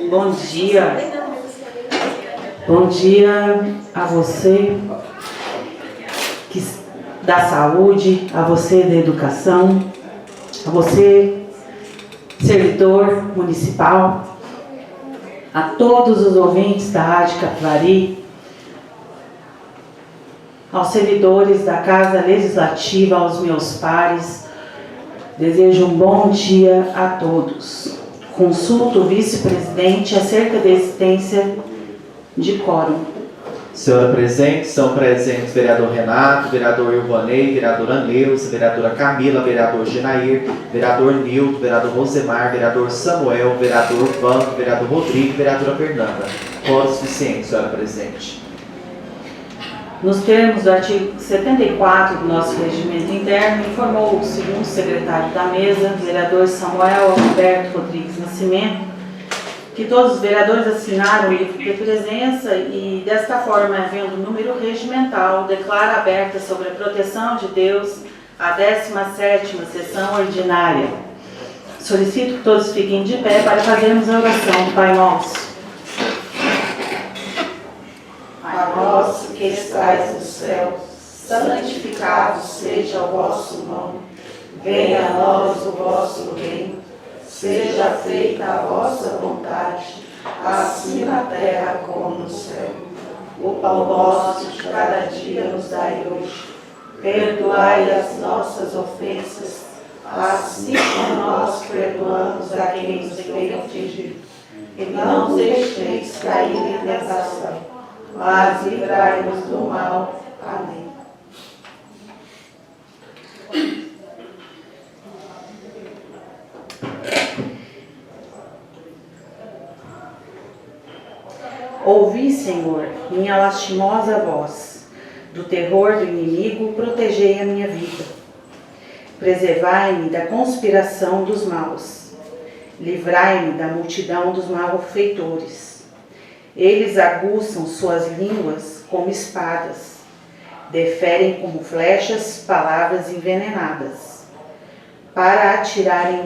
Bom dia. Bom dia a você da saúde, a você da educação, a você, servidor municipal, a todos os ouvintes da Rádio Capivari, aos servidores da Casa Legislativa, aos meus pares, desejo um bom dia a todos. Consulto o vice-presidente acerca da existência de quórum. Senhora presidente, são presentes vereador Renato, vereador Ilvanei, vereadora Neuza, vereadora Camila, vereador Genair, vereador Nilton, vereador Rosemar, vereador Samuel, vereador Vando, vereador Rodrigo e vereadora Fernanda. Quórum suficiente, senhora presidente. Nos termos do artigo 74 do nosso regimento interno, informou o segundo secretário da mesa, vereador Samuel Alberto Rodrigues Nascimento, que todos os vereadores assinaram o livro de presença e, desta forma, havendo número regimental, declara aberta sobre a proteção de Deus a 17ª sessão ordinária. Solicito que todos fiquem de pé para fazermos a oração do Pai Nosso. Pai nosso que estais no céu, santificado seja o vosso nome. Venha a nós o vosso reino. Seja feita a vossa vontade, assim na terra como no céu. O pão nosso de cada dia nos dai hoje. Perdoai as nossas ofensas, assim como nós perdoamos a quem nos tem ofendido. E não nos deixeis cair em tentação, mas livrai-nos do mal. Amém. Ouvi, Senhor, minha lastimosa voz. Do terror do inimigo, protegei a minha vida. Preservai-me da conspiração dos maus. Livrai-me da multidão dos malfeitores. Eles aguçam suas línguas como espadas. Deferem como flechas palavras envenenadas. Para atirarem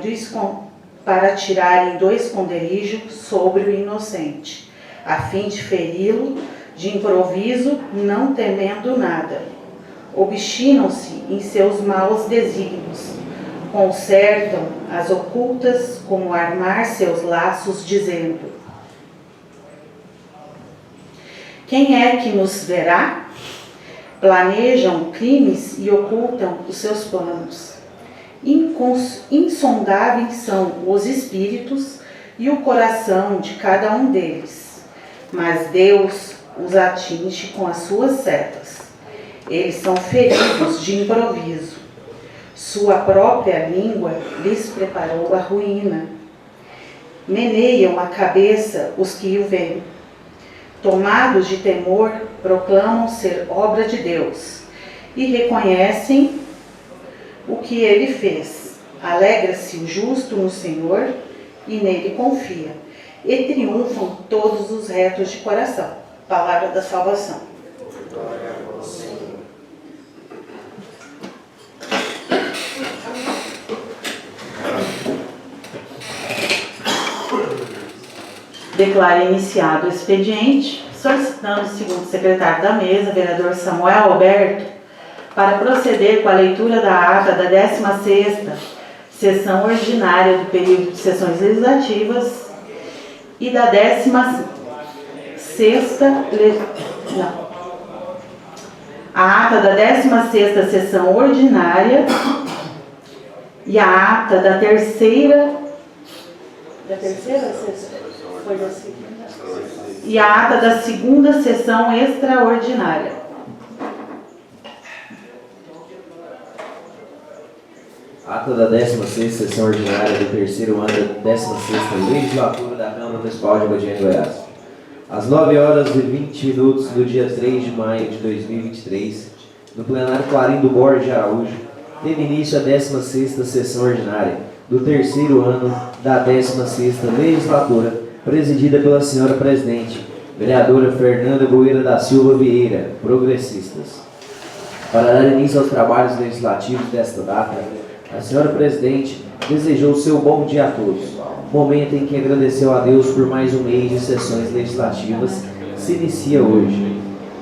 do esconderijo sobre o inocente, a fim de feri-lo de improviso, não temendo nada. Obstinam-se em seus maus desígnios, consertam as ocultas como armar seus laços, dizendo: quem é que nos verá? Planejam crimes e ocultam os seus planos. Insondáveis são os espíritos e o coração de cada um deles, mas Deus os atinge com as suas setas. Eles são feridos de improviso. Sua própria língua lhes preparou a ruína. Meneiam a cabeça os que o veem. Tomados de temor, proclamam ser obra de Deus e reconhecem o que ele fez. Alegra-se o justo no Senhor e nele confia. E triunfam todos os retos de coração. Palavra da salvação. Glória a vós, Senhor. Declaro iniciado o expediente, solicitando o segundo secretário da mesa, vereador Samuel Alberto, para proceder com a leitura da ata da 16ª sessão ordinária do período de sessões legislativas e da 16ª a ata da 16ª sessão ordinária e a ata da terceira sessão, foi da segunda, e a ata da segunda sessão extraordinária. Ata da 16ª sessão ordinária do terceiro ano da 16ª legislatura da Câmara Municipal de Abadiânia, Goiás. Às 9h20 do dia 3 de maio de 2023, no plenário Clarindo Borges de Araújo, teve início a 16ª sessão ordinária do terceiro ano da 16ª legislatura, presidida pela senhora presidente, vereadora Fernanda Boeira da Silva Vieira, progressistas. Para dar início aos trabalhos legislativos desta data, A senhora presidente desejou seu bom dia a todos. Momento em que agradeceu a Deus por mais um mês de sessões legislativas se inicia hoje.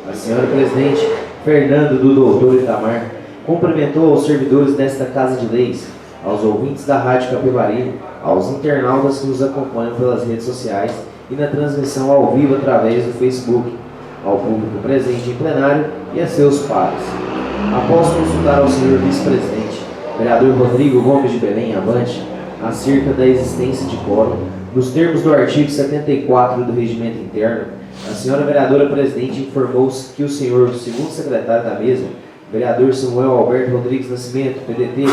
A senhora presidente Fernando do Doutor Itamar cumprimentou aos servidores desta Casa de Leis, aos ouvintes da Rádio Capivari, aos internautas que nos acompanham pelas redes sociais e na transmissão ao vivo através do Facebook, ao público presente em plenário e a seus pares. Após consultar ao senhor vice-presidente, vereador Rodrigo Gomes de Belém Avante, acerca da existência de quórum, nos termos do artigo 74 do Regimento Interno, a senhora vereadora presidente informou que o senhor segundo secretário da mesa, vereador Samuel Alberto Rodrigues Nascimento, PDT,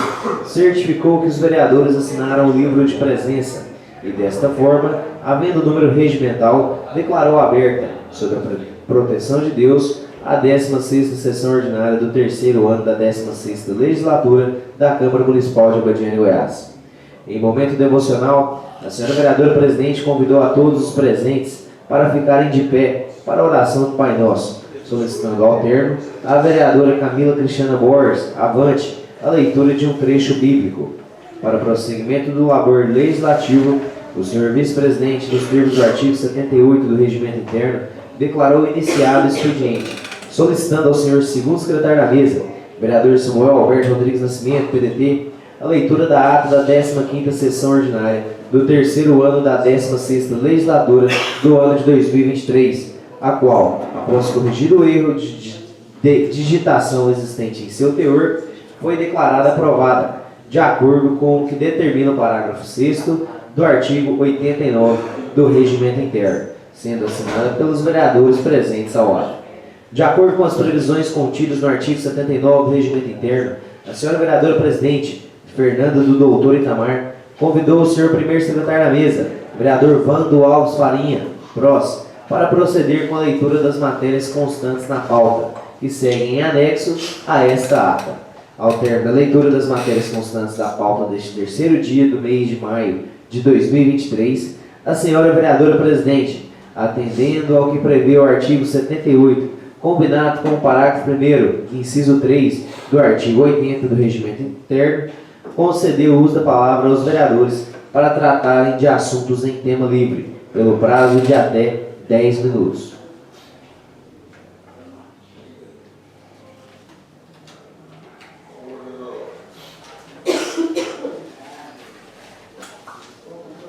certificou que os vereadores assinaram o livro de presença e, desta forma, havendo o número regimental, declarou aberta, sob a proteção de Deus, a 16ª sessão ordinária do terceiro ano da 16ª legislatura da Câmara Municipal de Abadiânia, Goiás. Em momento devocional, a senhora vereadora presidente convidou a todos os presentes para ficarem de pé para a oração do Pai Nosso, solicitando ao termo a vereadora Camila Cristiana Borges, avante, a leitura de um trecho bíblico. Para o prosseguimento do labor legislativo, o senhor vice-presidente, nos termos do artigo 78 do Regimento Interno, declarou iniciado o expediente, solicitando ao senhor segundo secretário da mesa, vereador Samuel Alberto Rodrigues Nascimento, PDT, a leitura da ata da 15ª sessão ordinária do terceiro ano da 16ª legislatura do ano de 2023, a qual, após corrigir o erro de digitação existente em seu teor, foi declarada aprovada, de acordo com o que determina o parágrafo 6º do artigo 89 do Regimento Interno, sendo assinada pelos vereadores presentes ao ato. De acordo com as previsões contidas no artigo 79 do Regimento Interno, a senhora vereadora presidente, Fernanda do Doutor Itamar, convidou o senhor primeiro secretário da mesa, vereador Vando Alves Farinha, PROS, para proceder com a leitura das matérias constantes na pauta, que seguem em anexo a esta ata. Ao termo da leitura das matérias constantes da pauta deste terceiro dia do mês de maio de 2023, a senhora vereadora presidente, atendendo ao que prevê o artigo 78, combinado com o parágrafo 1º, inciso 3, do artigo 80 do Regimento Interno, concedeu o uso da palavra aos vereadores para tratarem de assuntos em tema livre, pelo prazo de até 10 minutos.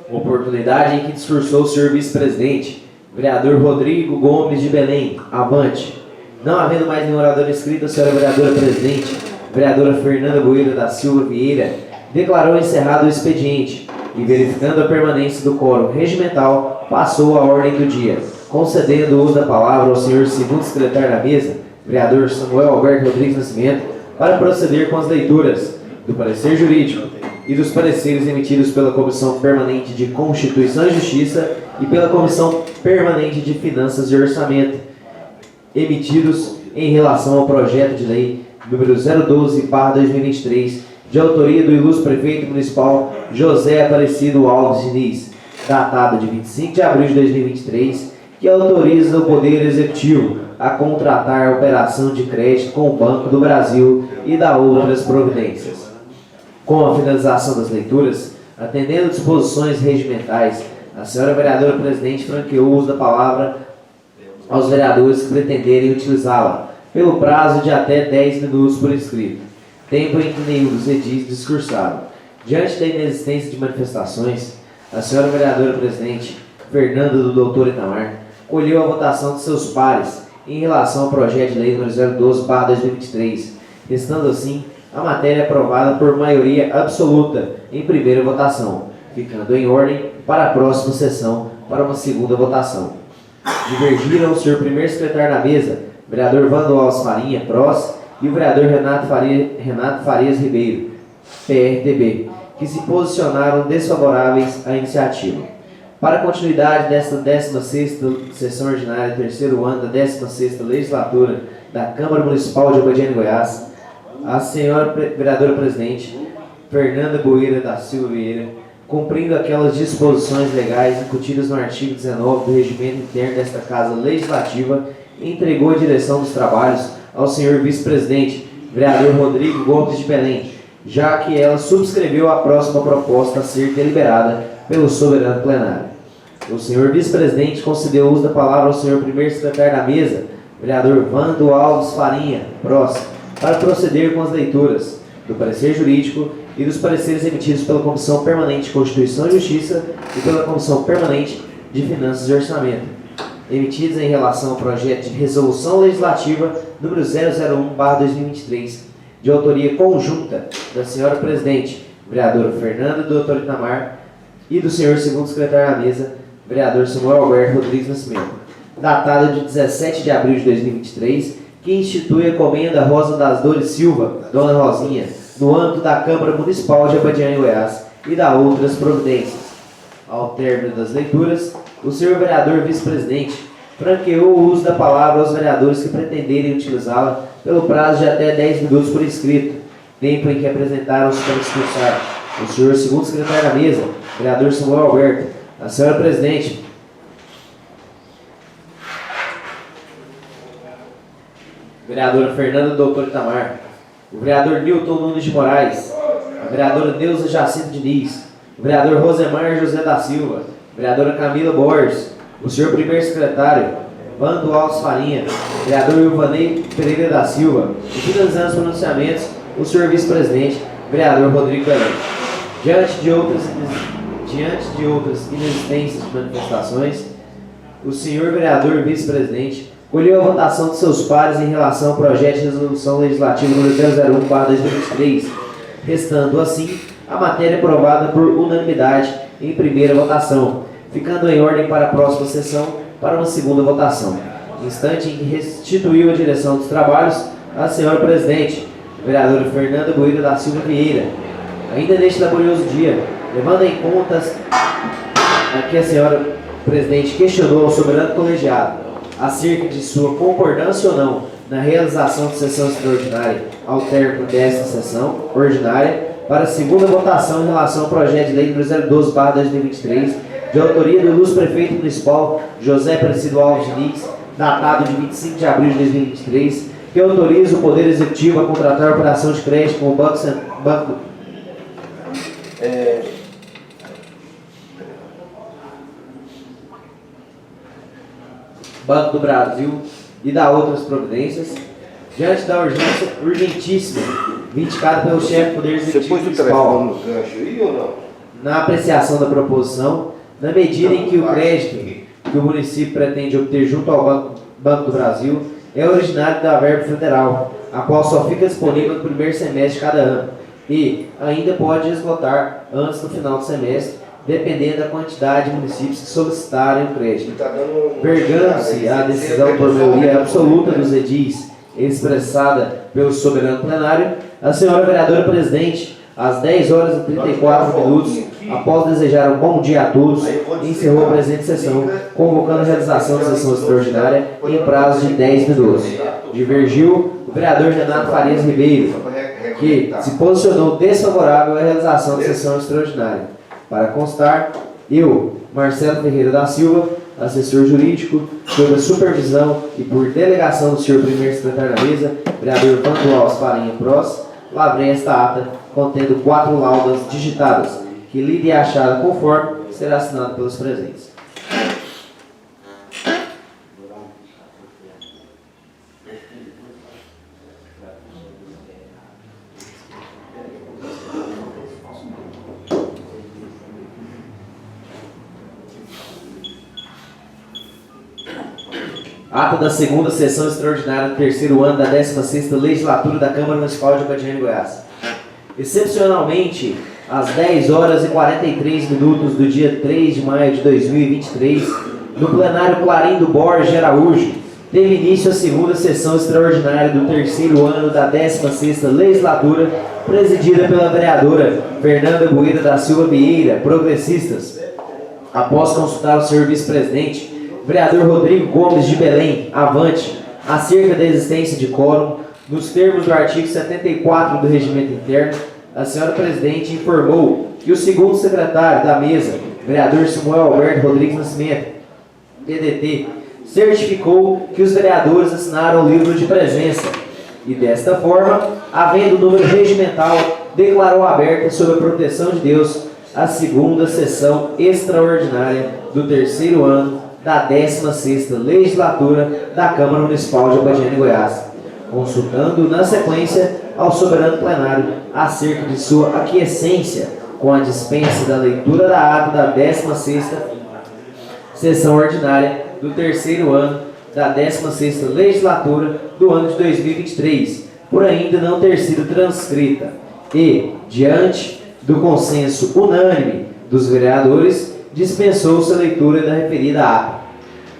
Oportunidade em que discursou o senhor vice-presidente, vereador Rodrigo Gomes de Belém, avante. Não havendo mais nenhum orador inscrito, a senhora vereadora presidente, vereadora Fernanda Boeira da Silva Vieira, declarou encerrado o expediente e, verificando a permanência do quórum regimental, passou a ordem do dia, concedendo o uso da palavra ao senhor segundo secretário da mesa, vereador Samuel Alberto Rodrigues Nascimento, para proceder com as leituras do parecer jurídico e dos pareceres emitidos pela Comissão Permanente de Constituição e Justiça e pela Comissão Permanente de Finanças e Orçamento, emitidos em relação ao projeto de lei número 012/2023, de autoria do ilustre prefeito municipal José Aparecido Alves Diniz, datado de 25 de abril de 2023, que autoriza o Poder Executivo a contratar a operação de crédito com o Banco do Brasil e da outras providências. Com a finalização das leituras, atendendo disposições regimentais, a senhora vereadora presidente franqueou o uso da palavra aos vereadores que pretenderem utilizá-la, pelo prazo de até 10 minutos por escrito, tempo em que nenhum dos edis discursaram. Diante da inexistência de manifestações, a senhora vereadora presidente, Fernanda do Doutor Itamar, colheu a votação de seus pares em relação ao projeto de lei número 012/2023, restando assim a matéria aprovada por maioria absoluta em primeira votação, ficando em ordem para a próxima sessão para uma segunda votação. Divergiram o senhor primeiro secretário da mesa, vereador Vando Alves Farinha, PROS, e o vereador Renato Farias Ribeiro, PRTB, que se posicionaram desfavoráveis à iniciativa. Para a continuidade desta 16ª sessão ordinária, terceiro ano da 16ª legislatura da Câmara Municipal de Abadiânia, Goiás, a senhora vereadora presidente, Fernanda Boeira da Silva Vieira, cumprindo aquelas disposições legais incutidas no artigo 19 do Regimento Interno desta Casa Legislativa, entregou a direção dos trabalhos ao senhor vice-presidente, vereador Rodrigo Gomes de Belém, já que ela subscreveu a próxima proposta a ser deliberada pelo soberano plenário. O senhor vice-presidente concedeu o uso da palavra ao senhor primeiro secretário da mesa, vereador Vando Alves Farinha, próximo, para proceder com as leituras do parecer jurídico e dos pareceres emitidos pela Comissão Permanente de Constituição e Justiça e pela Comissão Permanente de Finanças e Orçamento, emitidos em relação ao projeto de resolução legislativa número 001/2023, de autoria conjunta da senhora presidente, vereadora Fernanda Doutor Itamar, e do senhor segundo secretário da mesa, vereador Samuel Alberto Rodrigues Nascimento, datada de 17 de abril de 2023, que institui a Comenda Rosa das Dores Silva, Dona Rosinha, no âmbito da Câmara Municipal de Abadiânia, Goiás, e da outras providências. Ao término das leituras, o senhor vereador vice-presidente franqueou o uso da palavra aos vereadores que pretenderem utilizá-la pelo prazo de até 10 minutos por escrito, tempo em que apresentaram-se para discursar o senhor segundo secretário da mesa, vereador Samuel Alberto, a senhora presidente, vereadora Fernanda Doutor Itamar, o vereador Nilton Nunes de Moraes, a vereadora Neuza Jacinto Diniz, o vereador Rosemar José da Silva, a vereadora Camila Borges, o senhor primeiro secretário Vando Alves Farinha, o vereador Ilvanei Pereira da Silva, e finalizando os pronunciamentos, o senhor vice-presidente, vereador Rodrigo Belém. Diante de outras inexistências de manifestações, o senhor vereador vice-presidente colheu a votação de seus pares em relação ao projeto de resolução legislativa número 001/2023, restando assim a matéria aprovada por unanimidade em primeira votação, ficando em ordem para a próxima sessão para uma segunda votação. Instante em que restituiu a direção dos trabalhos à senhora presidente, vereadora Fernanda Bueira da Silva Vieira. Ainda neste laborioso dia, levando em conta que a senhora presidente questionou ao soberano colegiado acerca de sua concordância ou não na realização de sessão extraordinária ao término desta sessão ordinária, para a segunda votação em relação ao projeto de lei número 012/2023, de autoria do ilustre prefeito municipal José Aparecido Alves Diniz, datado de 25 de abril de 2023, que autoriza o Poder Executivo a contratar a operação de crédito com o Banco do Brasil e da outras providências, diante da urgência urgentíssima vindicada pelo chefe do Poder Executivo Municipal, no gancho aí ou não? na apreciação da proposição, na medida em que o crédito que o município pretende obter junto ao Banco do Brasil é originário da verba federal, a qual só fica disponível no primeiro semestre de cada ano e ainda pode esgotar antes do final do semestre, dependendo da quantidade de municípios que solicitarem o crédito. Vergando-se a decisão por maioria absoluta dos edis expressada pelo soberano plenário, a senhora vereadora presidente, às 10h34, após desejar um bom dia a todos, encerrou a presente sessão, convocando a realização da sessão extraordinária em prazo de 10 minutos. Divergiu o vereador Renato Farias Ribeiro, que se posicionou desfavorável à realização da sessão extraordinária. Para constar, eu, Marcelo Ferreira da Silva, assessor jurídico, sob a supervisão e por delegação do senhor primeiro secretário da mesa, vereador Vando Alves Farinha Pros, lavrei esta ata, contendo 4 laudas digitadas, que lida e achada conforme será assinado pelos presentes. Ata da segunda sessão extraordinária do terceiro ano da 16ª legislatura da Câmara Municipal de Abadiânia, Goiás. Excepcionalmente, às 10h43 do dia 3 de maio de 2023, no plenário Clarindo Borges de Araújo, teve início a segunda sessão extraordinária do terceiro ano da 16ª legislatura, presidida pela vereadora Fernanda Bueira da Silva Vieira, progressistas. Após consultar o senhor vice-presidente, vereador Rodrigo Gomes de Belém, avante, acerca da existência de quórum, nos termos do artigo 74 do Regimento Interno, a senhora presidente informou que o segundo secretário da mesa, vereador Samuel Alberto Rodrigues Nascimento, PDT, certificou que os vereadores assinaram o livro de presença e, desta forma, havendo o número regimental declarou aberta sob a proteção de Deus a segunda sessão extraordinária do terceiro ano da 16ª Legislatura da Câmara Municipal de Obadiana de Goiás, consultando na sequência ao soberano plenário acerca de sua aquiescência com a dispensa da leitura da ata da 16ª sessão ordinária do terceiro ano da 16ª Legislatura do ano de 2023, por ainda não ter sido transcrita, e, diante do consenso unânime dos vereadores, dispensou-se a leitura da referida ata.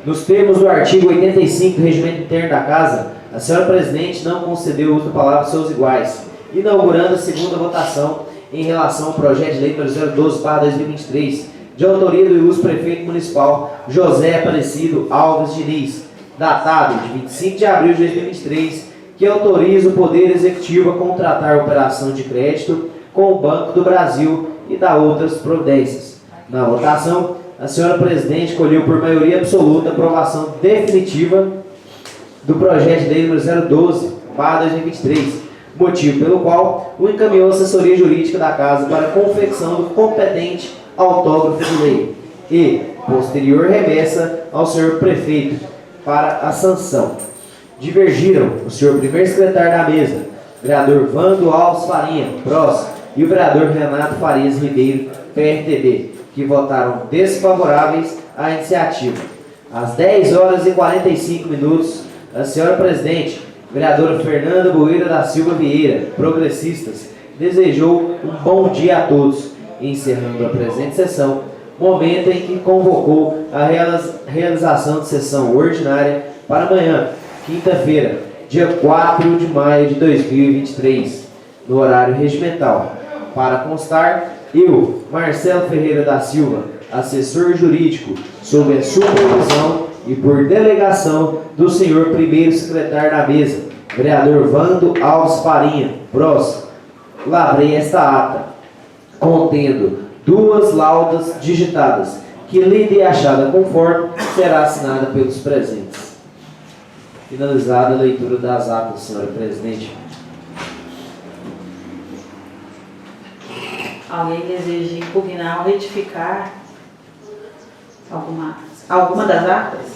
Nos termos do artigo 85 do Regimento Interno da Casa, a senhora Presidente não concedeu uso da palavra aos seus iguais, inaugurando a segunda votação em relação ao projeto de lei número 012/2023, de autoria do ilustre prefeito municipal José Aparecido Alves Diniz, datado de 25 de abril de 2023, que autoriza o Poder Executivo a contratar a operação de crédito com o Banco do Brasil e da outras providências. Na votação, a senhora Presidente colheu por maioria absoluta a aprovação definitiva do projeto de lei número 012/2023, motivo pelo qual o encaminhou a assessoria jurídica da Casa para a confecção do competente autógrafo de lei e posterior remessa ao senhor prefeito para a sanção. Divergiram o senhor primeiro secretário da mesa, vereador Vando Alves Farinha, PROS, e o vereador Renato Farias Ribeiro, PRTB, que votaram desfavoráveis à iniciativa. Às 10h45, a senhora Presidente, vereadora Fernanda Boeira da Silva Vieira, Progressistas, desejou um bom dia a todos, encerrando a presente sessão, momento em que convocou a realização de sessão ordinária para amanhã, quinta-feira, dia 4 de maio de 2023, no horário regimental. Para constar, eu, Marcelo Ferreira da Silva, assessor jurídico, sob a supervisão e por delegação do senhor primeiro secretário da mesa, vereador Vando Alves Farinha, PROS, lavrei esta ata, contendo 2 laudas digitadas, que lida e achada conforme será assinada pelos presentes. Finalizada a leitura das atas, senhora Presidente. Alguém deseja impugnar ou retificar alguma das atas?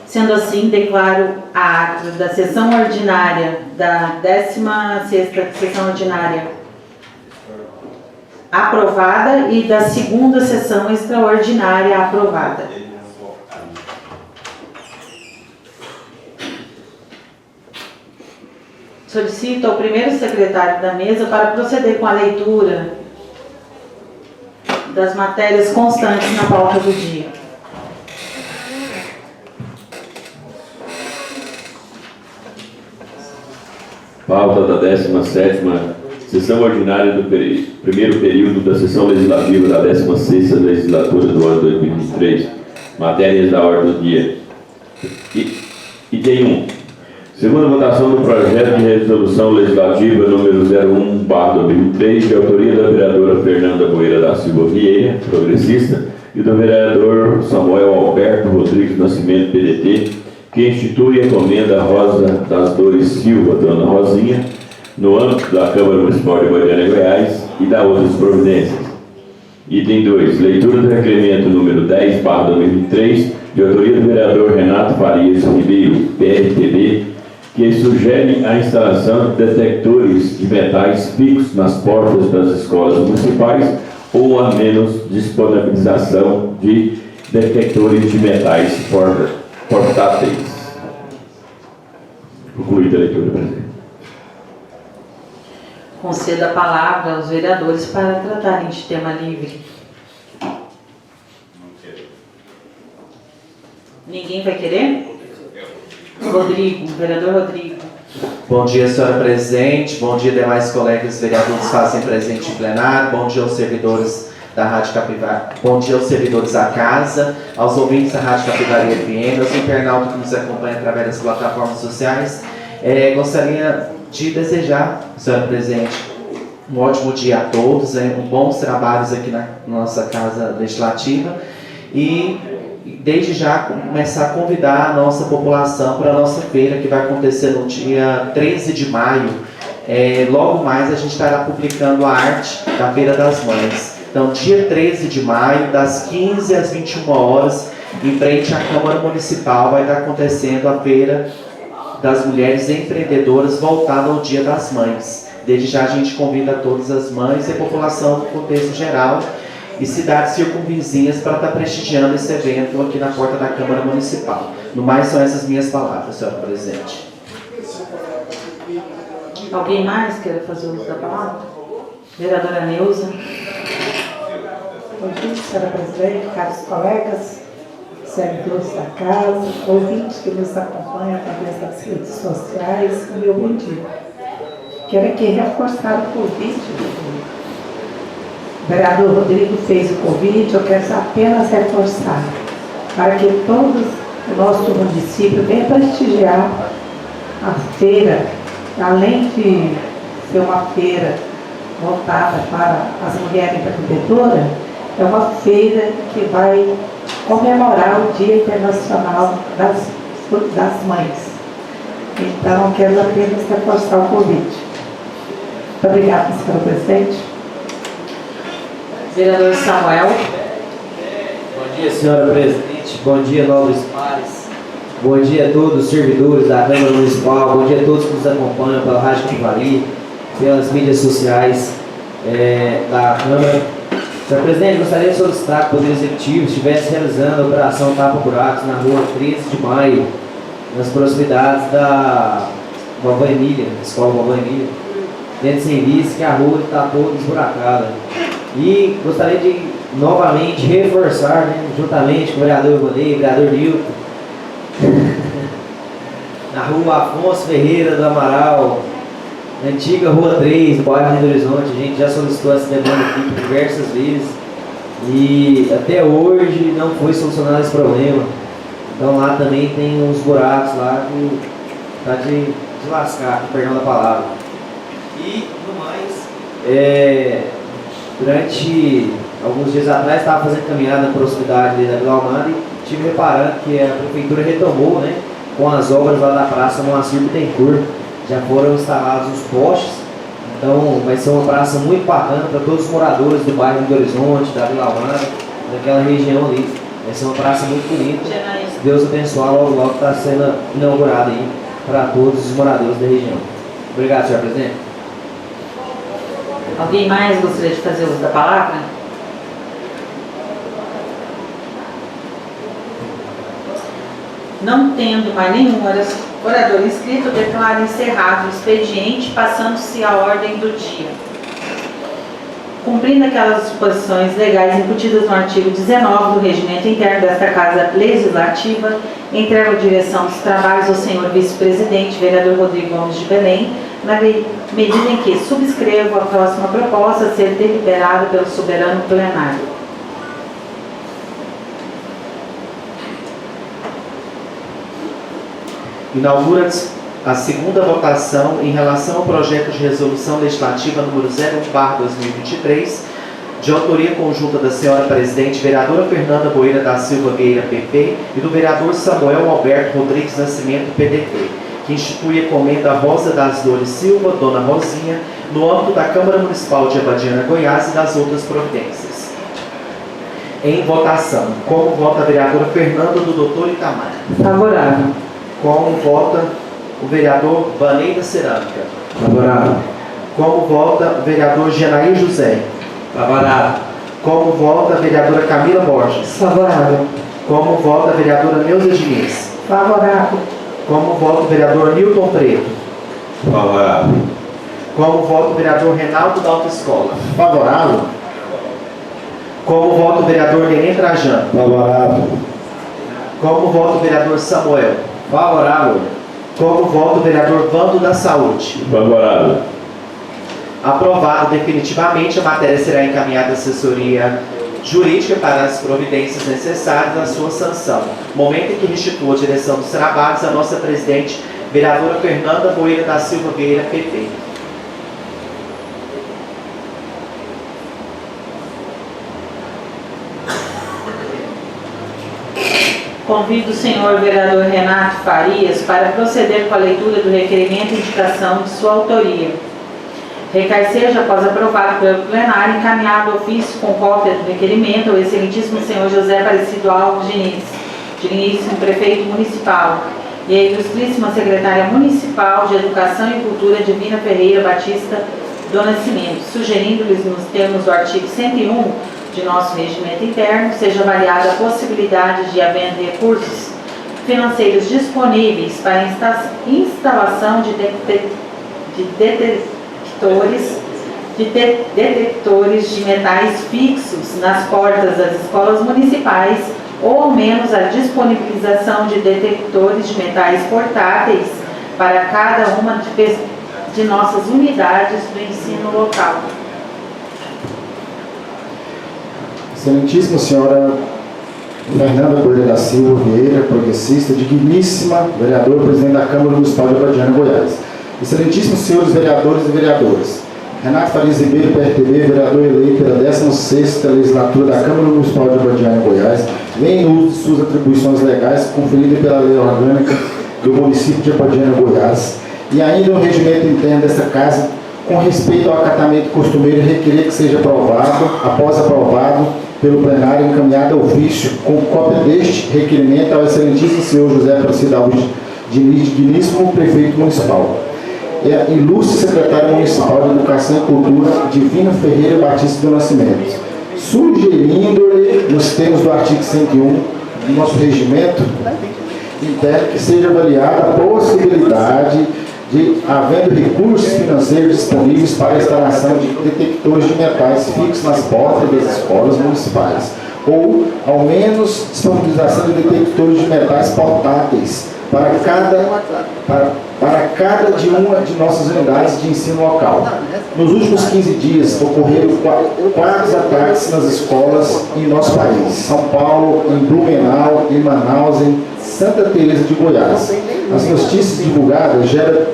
Sendo assim, declaro a ata da sessão ordinária da 16ª sessão ordinária aprovada e da segunda sessão extraordinária aprovada. Solicito ao primeiro secretário da mesa para proceder com a leitura das matérias constantes na pauta do dia. Pauta da 17ª sessão ordinária do primeiro período da sessão legislativa da 16ª legislatura do ano 2023. Matérias da ordem do dia. Item 1. Segunda votação do projeto de resolução legislativa número 01/2003, de autoria da vereadora Fernanda Boeira da Silva Vieira, Progressista, e do vereador Samuel Alberto Rodrigues Nascimento, PDT, que institui a Comenda Rosa das Dores Silva, Dona Rosinha, no âmbito da Câmara Municipal de Obadiana, Goiás, e da outras providências. Item 2. Leitura do requerimento número 10/2023, de autoria do vereador Renato Farias Ribeiro, PRTB, que sugere a instalação de detectores de metais fixos nas portas das escolas municipais ou a menos disponibilização de detectores de metais portáteis. Concluída a leitura, presidente. Conceda a palavra aos vereadores para tratarem de tema livre. Ninguém vai querer? Rodrigo, vereador Rodrigo. Bom dia, senhora Presidente. Bom dia, demais colegas vereadores fazem presente em plenário. Bom dia aos servidores da Rádio Capivari. Bom dia aos servidores da Casa, aos ouvintes da Rádio Capivari FM, aos internautas que nos acompanham através das plataformas sociais. Gostaria de desejar, senhora Presidente, um ótimo dia a todos, bons trabalhos aqui na nossa Casa Legislativa e desde já começar a convidar a nossa população para a nossa feira, que vai acontecer no dia 13 de maio. Logo mais a gente estará publicando a arte da Feira das Mães. Então, dia 13 de maio, das 15 às 21 horas, em frente à Câmara Municipal, vai estar acontecendo a Feira das Mulheres Empreendedoras voltada ao Dia das Mães. Desde já a gente convida todas as mães e a população do contexto geral e cidades circunvizinhas para estar prestigiando esse evento aqui na porta da Câmara Municipal. No mais, são essas minhas palavras, senhora presidente. Alguém mais quer fazer uso da palavra? Vereadora Neuza. Bom dia, senhora presidente, caros colegas, servidores da casa, ouvintes que nos acompanham através das redes sociais, o meu bom dia. Quero aqui reforçar o convite o vereador Rodrigo fez o convite, eu quero apenas reforçar para que todos o nosso município venham prestigiar a feira, além de ser uma feira voltada para as mulheres empreendedoras, é uma feira que vai comemorar o Dia Internacional das Mães. Então, quero apenas reforçar o convite. Muito obrigada, senhora presidente. Vereador Samuel. Bom dia, senhora presidente. Bom dia, nobres pares. Bom dia a todos os servidores da Câmara Municipal. Bom dia a todos que nos acompanham pela Rádio Cavali, pelas mídias sociais da Câmara. Senhor presidente, gostaria de solicitar que o Poder Executivo estivesse realizando a operação Tapa Buracos na rua 13 de maio, nas proximidades da Vovó Emília, Escola Vovó Emília, dentro de Sem que a rua está toda esburacada. E gostaria de novamente reforçar, juntamente com o vereador Ivonei, vereador Nilton, na rua Afonso Ferreira do Amaral, na antiga Rua 3, do bairro do Horizonte. A gente já solicitou essa demanda aqui por diversas vezes e até hoje não foi solucionado esse problema. Então lá também tem uns buracos lá que tá de lascar, perdão da palavra. E no mais, durante alguns dias atrás estava fazendo caminhada na proximidade da Vila Almada e estive reparando que a prefeitura retomou, com as obras lá da Praça Moacir Bittencourt. Já foram instalados os postes, então vai ser uma praça muito bacana para todos os moradores do bairro do Horizonte, da Vila Almada, daquela região ali. Vai ser uma praça muito bonita. Deus abençoe, logo está sendo inaugurada aí para todos os moradores da região. Obrigado, senhor presidente. Alguém mais gostaria de fazer uso da palavra? Não tendo mais nenhum orador inscrito, declaro encerrado o expediente, passando-se a ordem do dia. Cumprindo aquelas disposições legais incutidas no artigo 19 do Regimento Interno desta Casa Legislativa, entrego a direção dos trabalhos ao senhor vice-presidente, vereador Rodrigo Gomes de Belém, na medida em que subscrevo a próxima proposta a ser deliberada pelo soberano plenário. Inaugura a segunda votação em relação ao projeto de resolução legislativa número 01/2023, de autoria conjunta da senhora presidente, vereadora Fernanda Boeira da Silva Vieira, PP, e do vereador Samuel Alberto Rodrigues Nascimento, PDT, que institui a comenda Rosa das Dores Silva, Dona Rosinha, no âmbito da Câmara Municipal de Abadiana, Goiás, e das outras providências. Em votação, como vota a vereadora Fernanda do Doutor Itamar? Favorável. Como vota o vereador Vanei da Cerâmica? Favorável. Como vota o vereador Genair José? Favorável. Como vota a vereadora Camila Borges? Favorável. Como vota a vereadora Neuza Diniz? Favorável. Como vota o vereador Nilton Preto? Favorável. Como vota o vereador Reinaldo da Alta Escola? Favorável. Como vota o vereador Nenê Trajano? Favorável. Como vota o vereador Samuel? Favorável. Como vota o vereador Vando da Saúde? Favorável. Aprovado definitivamente, a matéria será encaminhada à assessoria jurídica para as providências necessárias à sua sanção. Momento em que restitui a direção dos trabalhos a nossa presidente, vereadora Fernanda Boeira da Silva Vieira, PP. Convido o senhor vereador Renato Farias para proceder com a leitura do requerimento e indicação de sua autoria. Requer seja, após aprovado pelo plenário, encaminhado ofício com cópia do requerimento ao excelentíssimo senhor José Aparecido Alves Diniz, digníssimo prefeito municipal, e a ilustríssima secretária municipal de Educação e Cultura, Divina Ferreira Batista do Nascimento, sugerindo-lhes, nos termos do artigo 101 de nosso regimento interno, seja avaliada a possibilidade de, havendo recursos financeiros disponíveis para a instalação de detectores de metais fixos nas portas das escolas municipais, ou ao menos a disponibilização de detectores de metais portáteis para cada uma de nossas unidades do ensino local. Excelentíssima senhora Fernanda Boeira da Silva Vieira, progressista, digníssima vereadora, presidente da Câmara Municipal de Abadiânia, Goiás. Excelentíssimos senhores vereadores e vereadoras, Renato Farias Ribeiro, PRTB, vereador eleito pela 16ª Legislatura da Câmara Municipal de Abadiânia, Goiás, vem no uso de suas atribuições legais conferidas pela Lei Orgânica do município de Abadiânia, Goiás, e ainda o regimento interno desta Casa, com respeito ao acatamento costumeiro, requerer que seja aprovado, após aprovado pelo plenário, encaminhado ao ofício com cópia deste requerimento ao excelentíssimo senhor José Aparecido Alves Diniz, digníssimo prefeito municipal. E a ilustre secretária municipal de Educação e Cultura, Divina Ferreira Batista do Nascimento, sugerindo-lhe, nos termos do artigo 101 do nosso regimento interno, que seja avaliada a possibilidade de, havendo recursos financeiros disponíveis para a instalação de detectores de metais fixos nas portas das escolas municipais, ou, ao menos, disponibilização de detectores de metais portáteis para cada de uma de nossas unidades de ensino local. Nos últimos 15 dias, ocorreram 4 ataques nas escolas em nosso país: São Paulo, em Blumenau, em Manaus, em Santa Teresa de Goiás. As notícias divulgadas gera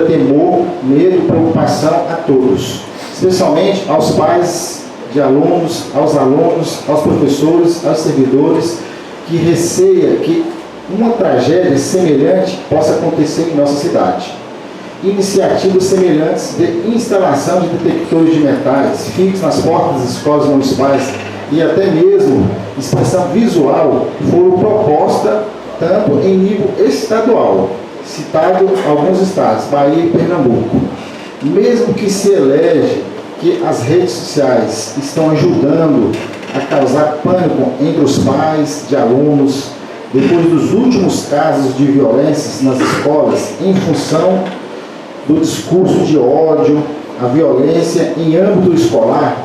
temor, medo e preocupação a todos, especialmente aos pais de alunos, aos professores, aos servidores, que receia que uma tragédia semelhante possa acontecer em nossa cidade. Iniciativas semelhantes de instalação de detectores de metais fixos nas portas das escolas municipais e até mesmo inspeção visual foram propostas tanto em nível estadual, citado alguns estados, Bahia e Pernambuco. Mesmo que se elege que as redes sociais estão ajudando a causar pânico entre os pais de alunos, depois dos últimos casos de violências nas escolas, em função do discurso de ódio, a violência em âmbito escolar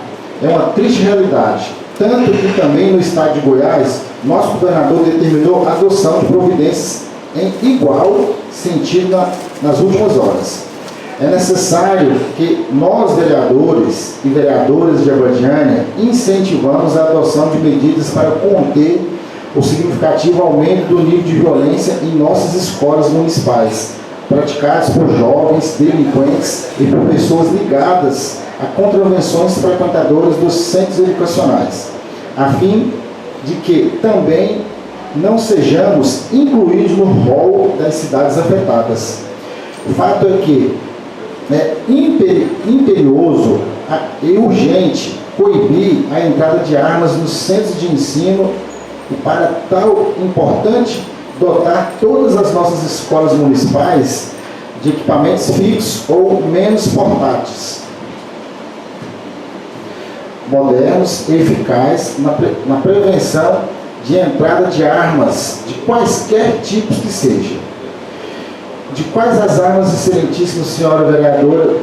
é uma triste realidade. Tanto que também no estado de Goiás, nosso governador determinou a adoção de providências em igual sentido nas últimas horas. É necessário que nós, vereadores e vereadoras de Abadiânia, incentivamos a adoção de medidas para conter o significativo aumento do nível de violência em nossas escolas municipais, praticados por jovens, delinquentes e por pessoas ligadas a contravenções frequentadoras dos centros educacionais, a fim de que também não sejamos incluídos no rol das cidades afetadas. O fato é que é imperioso e urgente coibir a entrada de armas nos centros de ensino e, para tal importante, dotar todas as nossas escolas municipais de equipamentos fixos ou menos portáteis, modernos e eficazes na prevenção de entrada de armas de quaisquer tipos que sejam. De quais as armas, excelentíssima senhora vereadora,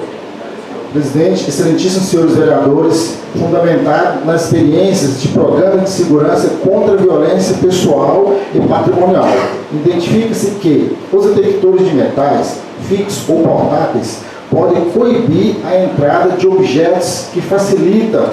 presidente, excelentíssimos senhores vereadores, fundamentado nas experiências de programa de segurança contra a violência pessoal e patrimonial, identifica-se que os detectores de metais, fixos ou portáteis, podem coibir a entrada de objetos que facilitam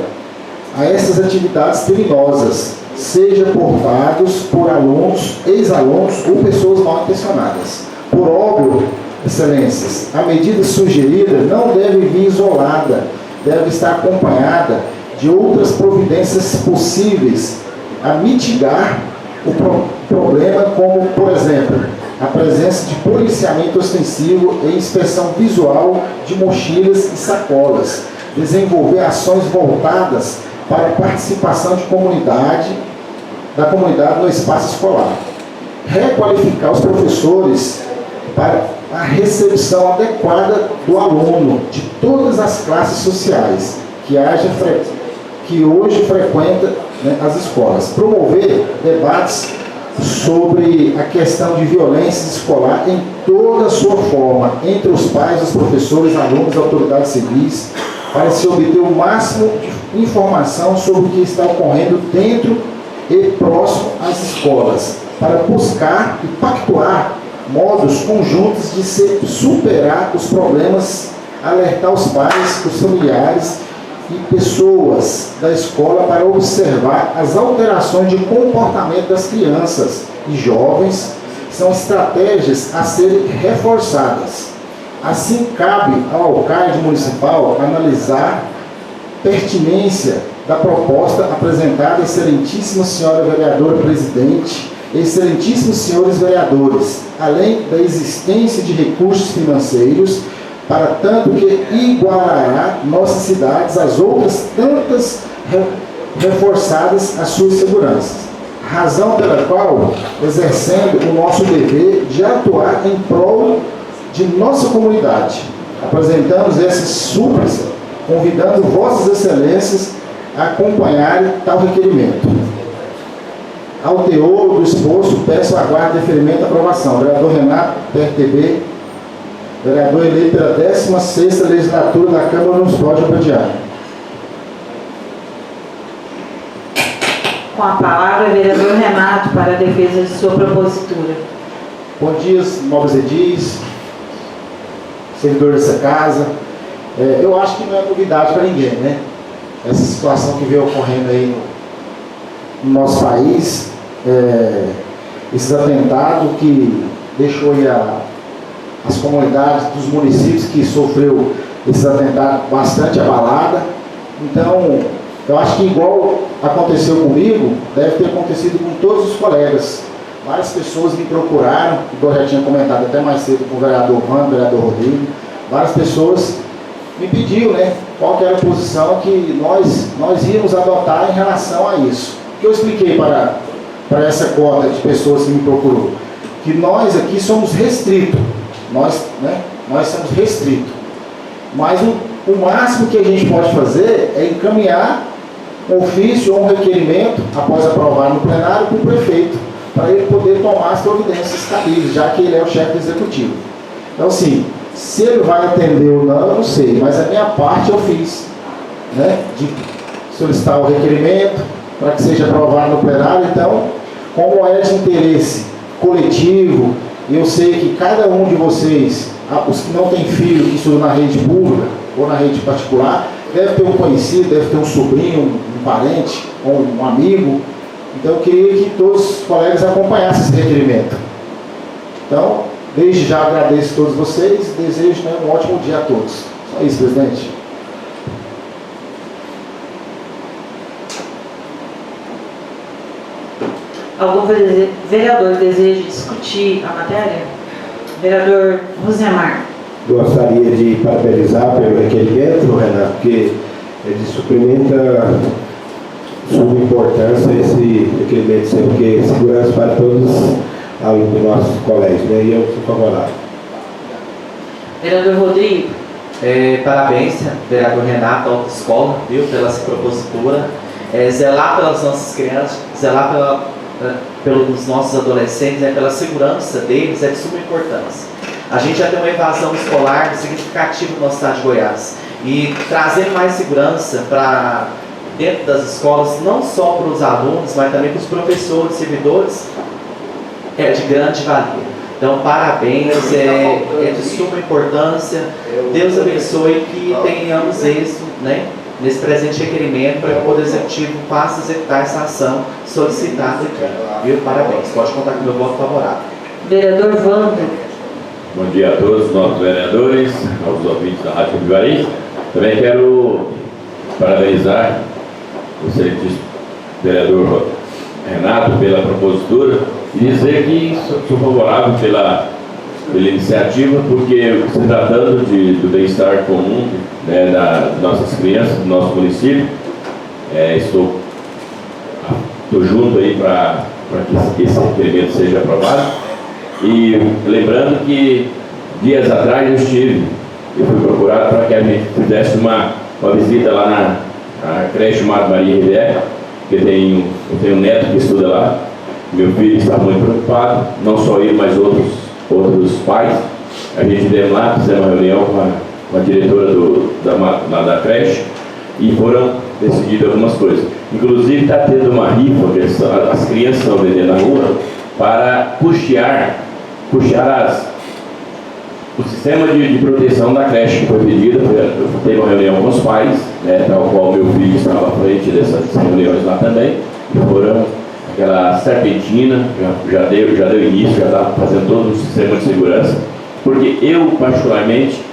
a essas atividades criminosas, seja portados por alunos, ex-alunos ou pessoas mal intencionadas. Por óbvio, excelências, a medida sugerida não deve vir isolada, deve estar acompanhada de outras providências possíveis a mitigar problema como, por exemplo, a presença de policiamento ostensivo e inspeção visual de mochilas e sacolas, desenvolver ações voltadas para a participação da comunidade no espaço escolar, requalificar os professores para a recepção adequada do aluno de todas as classes sociais que hoje frequenta, né, as escolas, promover debates sobre a questão de violência escolar em toda a sua forma, entre os pais, os professores, alunos, autoridades civis, para se obter o máximo de informação sobre o que está ocorrendo dentro e próximo às escolas, para buscar e pactuar modos conjuntos de se superar os problemas, alertar os pais, os familiares e pessoas da escola para observar as alterações de comportamento das crianças e jovens. São estratégias a serem reforçadas. Assim, cabe ao alcalde municipal analisar pertinência da proposta apresentada à excelentíssima senhora vereadora presidente, excelentíssimos senhores vereadores, além da existência de recursos financeiros, para tanto que igualará nossas cidades às outras tantas reforçadas as suas seguranças. Razão pela qual, exercendo o nosso dever de atuar em prol de nossa comunidade, apresentamos essa súplica, convidando vossas excelências a acompanharem tal requerimento. Ao teor do exposto, peço aguardo deferimento e aprovação. Vereador Renato, PRTB, vereador eleito pela 16ª legislatura da Câmara Municipal de Abadiânia. Com a palavra, vereador Renato, para a defesa de sua propositura. Bom dia, nobres edis, servidores dessa casa. Eu acho que não é novidade para ninguém, né? Essa situação que vem ocorrendo aí no nosso país, esses atentados que deixou aí as comunidades dos municípios que sofreu esses atentados bastante abalada. Então, eu acho que igual aconteceu comigo, deve ter acontecido com todos os colegas. Várias pessoas me procuraram, igual eu já tinha comentado até mais cedo com o vereador Rando, o vereador Rodrigo, várias pessoas me pediram, né, qual que era a posição que nós íamos adotar em relação a isso. O que eu expliquei para essa cota de pessoas que me procurou? Que nós aqui somos restritos, nós somos restritos, mas o máximo que a gente pode fazer é encaminhar um ofício ou um requerimento, após aprovar no plenário, para o prefeito, para ele poder tomar as providências cabíveis, já que ele é o chefe do executivo. Então, assim, se ele vai atender ou não, eu não sei, mas a minha parte eu fiz, né, de solicitar o requerimento para que seja aprovado no plenário. Então, como é de interesse coletivo, eu sei que cada um de vocês, os que não têm filho que estudam na rede pública ou na rede particular, deve ter um conhecido, deve ter um sobrinho, um parente ou um amigo. Então, eu queria que todos os colegas acompanhassem esse requerimento. Então, desde já agradeço a todos vocês e desejo, né, um ótimo dia a todos. Só isso, presidente. Algum vereador deseja discutir a matéria? Vereador Rosemar. Gostaria de parabenizar pelo requerimento, Renato, porque ele suplementa suma importância esse requerimento, porque segurança para todos os alunos do nosso colégio, né? E eu sou favorável. Vereador Rodrigo. Parabéns, vereador Renato, autoescola, viu, pela sua propositura. Zelar pelas nossas crianças, zelar pelos nossos adolescentes, pela segurança deles é de suma importância. A gente já tem uma evasão escolar significativa no nosso estado de Goiás. E trazer mais segurança para dentro das escolas, não só para os alunos, mas também para os professores, servidores, é de grande valia. Então, parabéns, é de suma importância. Deus abençoe que tenhamos êxito, né, nesse presente requerimento para que o Poder Executivo faça executar essa ação solicitada aqui. Viu? Parabéns. Pode contar com o meu voto favorável. Vereador Wander. Bom dia a todos os nossos vereadores, aos ouvintes da Rádio Vivarim. Também quero parabenizar o excelentíssimo vereador Renato pela propositura e dizer que sou favorável pela iniciativa, porque se tratando do bem-estar comum, né, das nossas crianças, do nosso município, estou junto aí para que esse requerimento seja aprovado. E lembrando que dias atrás eu fui procurado para que a gente fizesse uma visita lá na creche Maria Rivière, que eu tenho um neto que estuda lá. Meu filho está muito preocupado, não só ele, mas outros pais. A gente veio lá, fizemos uma reunião com a diretora da creche e foram decididas algumas coisas. Inclusive está tendo uma rifa que as crianças estão vendendo na rua para custear o sistema de proteção da creche que foi pedida. Eu teve uma reunião com os pais, né, tal qual meu filho estava à frente dessas reuniões lá também, e foram aquela serpentina, já deu início, já está fazendo todo o sistema de segurança, porque eu particularmente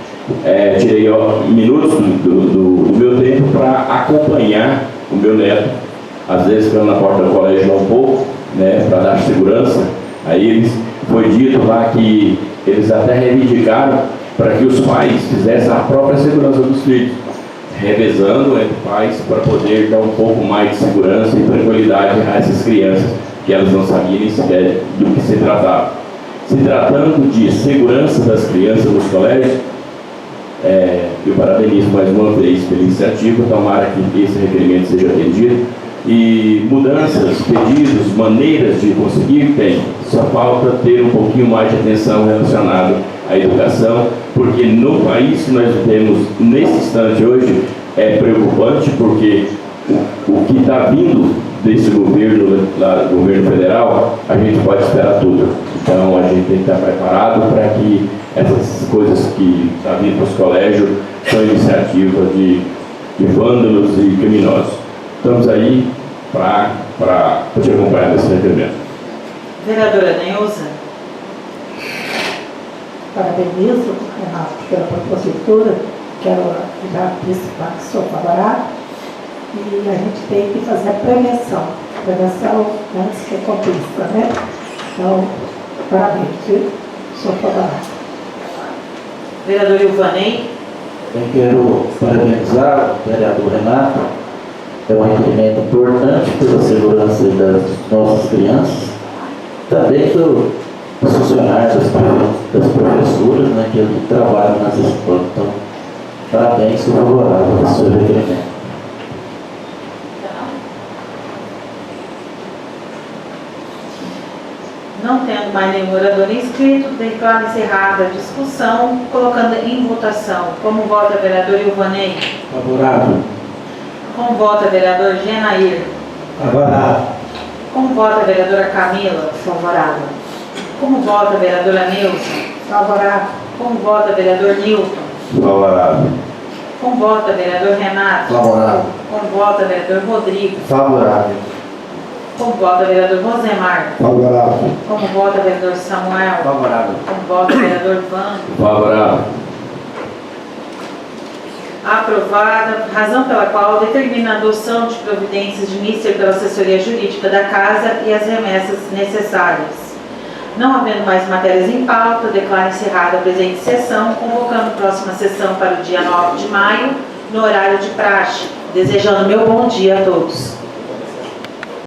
tirei minutos do meu tempo para acompanhar o meu neto, às vezes ficando na porta do colégio um pouco, né, para dar segurança. Aí foi dito lá que eles até reivindicaram para que os pais fizessem a própria segurança dos filhos, revezando entre pais para poder dar um pouco mais de segurança e tranquilidade a essas crianças, que elas não sabiam nem sequer do que se tratava. Se tratando de segurança das crianças nos colégios, eu parabenizo mais uma vez pela iniciativa, tomara que esse requerimento seja atendido. E mudanças, pedidos, maneiras de conseguir, tem. Só falta ter um pouquinho mais de atenção relacionada à educação, porque no país que nós temos nesse instante hoje é preocupante, porque o que está vindo desse governo, do governo federal, a gente pode esperar tudo. Então a gente tem que estar preparado para que essas coisas que estão vindo para os colégios são iniciativas de vândalos e criminosos. Estamos aí para te acompanhar nesse requerimento. Vereadora Neuza. Parabenizo o Renato pela propositura, quero já antecipar que sou favorável, e a gente tem que fazer a prevenção antes que aconteça, né? Então, parabéns, viu? Sou favorável. Vereador Ilvanei. Eu quero parabenizar o vereador Renato. É um requerimento importante pela segurança das nossas crianças, também dos funcionários, das professoras, né, que trabalham nas escolas. Então, parabéns, sou favorável ao seu requerimento. Não tendo mais nenhum orador inscrito, declaro encerrada a discussão, colocando em votação. Como vota vereador Ilvanei? Favorável. Como vota vereador Genair? Favorável. Como vota a vereadora Camila? Favorável. Como vota a vereadora Nilson? Favorável. Como vota o vereador Nilton? Favorável. Como vota o vereador Renato? Favorável. Como vota o vereador Rodrigo? Favorável. Como vota o vereador Rosemar? Favorável. Como vota o vereador Samuel? Favorável. Como vota o vereador Vando? Favorável. Aprovada, razão pela qual determina a adoção de providências de início pela assessoria jurídica da Casa e as remessas necessárias. Não havendo mais matérias em pauta, declaro encerrada a presente sessão, convocando a próxima sessão para o dia 9 de maio, no horário de praxe. Desejando meu bom dia a todos.